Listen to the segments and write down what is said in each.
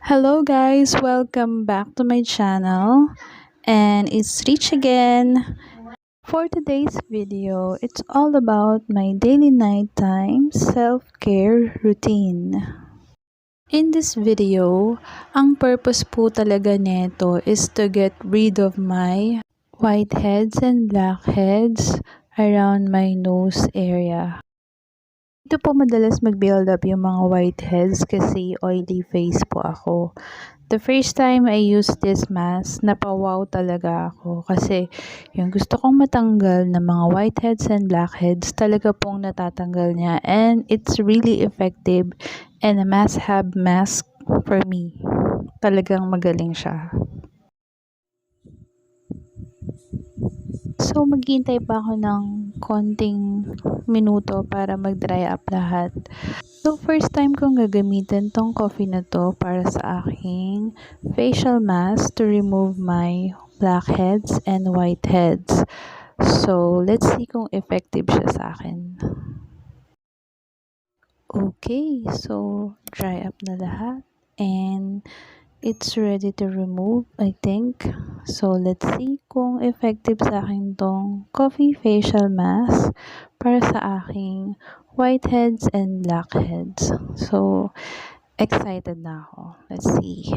Hello guys, welcome back to my channel and it's Rich again. For today's video, it's all about my daily nighttime self-care routine. In this video, ang purpose po talaga nito is to get rid of my whiteheads and blackheads around my nose area. Dito po madalas mag-build up yung mga whiteheads kasi oily face po ako. The first time I used this mask, napawaw talaga ako kasi yung gusto kong matanggal ng mga whiteheads and blackheads talaga pong natatanggal niya, and it's really effective and a must-have mask for me. Talagang magaling siya. So, maghihintay pa ako ng konting minuto para mag-dry up lahat. So, first time kong gagamitin tong coffee na to para sa aking facial mask to remove my blackheads and whiteheads. So, let's see kung effective siya sa akin. Okay, so dry up na lahat and it's ready to remove, I think. So, let's see kung effective sa akin tong coffee facial mask para sa aking whiteheads and blackheads. So, excited na ako. Let's see.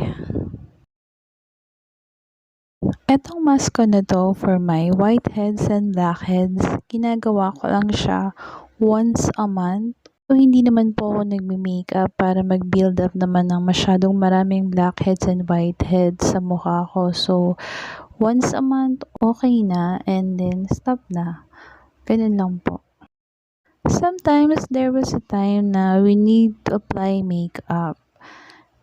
Etong mask ko na to for my whiteheads and blackheads, ginagawa ko lang siya once a month. So, hindi naman po ako nagme-makeup para mag-build up naman ng masyadong maraming blackheads and whiteheads sa mukha ko. So, once a month, okay na, and then stop na. Ganun lang po. Sometimes, there was a time na we need to apply makeup.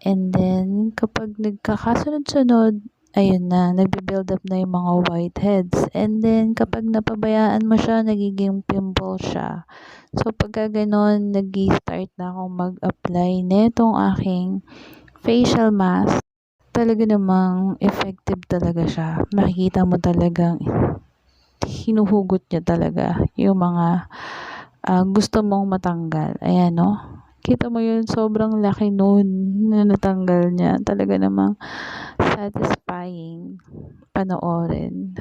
And then, kapag nagkakasunod-sunod, ayun na, nagbe-build up na yung mga whiteheads. And then, kapag napabayaan mo siya, nagiging pimple siya. So, pagka ganon, nag-start na akong mag-apply netong aking facial mask. Talaga namang effective talaga siya. Makikita mo talagang hinuhugot niya talaga yung mga gusto mong matanggal. Ayan, no? Kita mo yun, sobrang laki nun na natanggal niya. Talaga namang satisfying panoorin.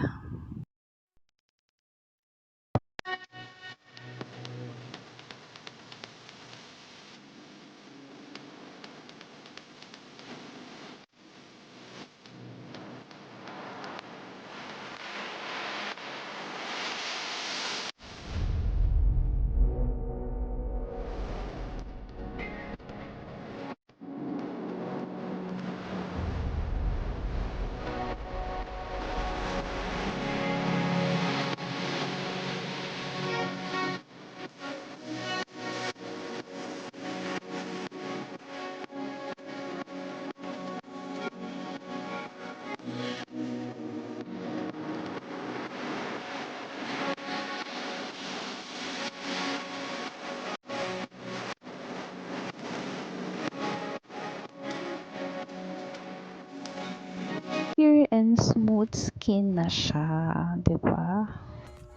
Pure and smooth skin na siya, 'di ba?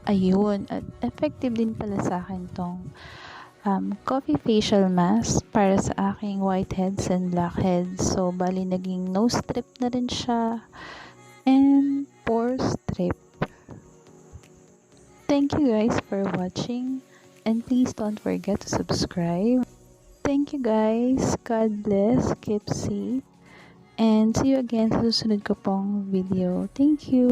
Ayun, at effective din pala sa akin tong coffee facial mask para sa aking whiteheads and blackheads. So, bali naging nose strip na rin siya and pore strip. Thank you guys for watching and please don't forget to subscribe. Thank you guys. God bless. Keep safe. And see you again sa susunod ko pong video. Thank you!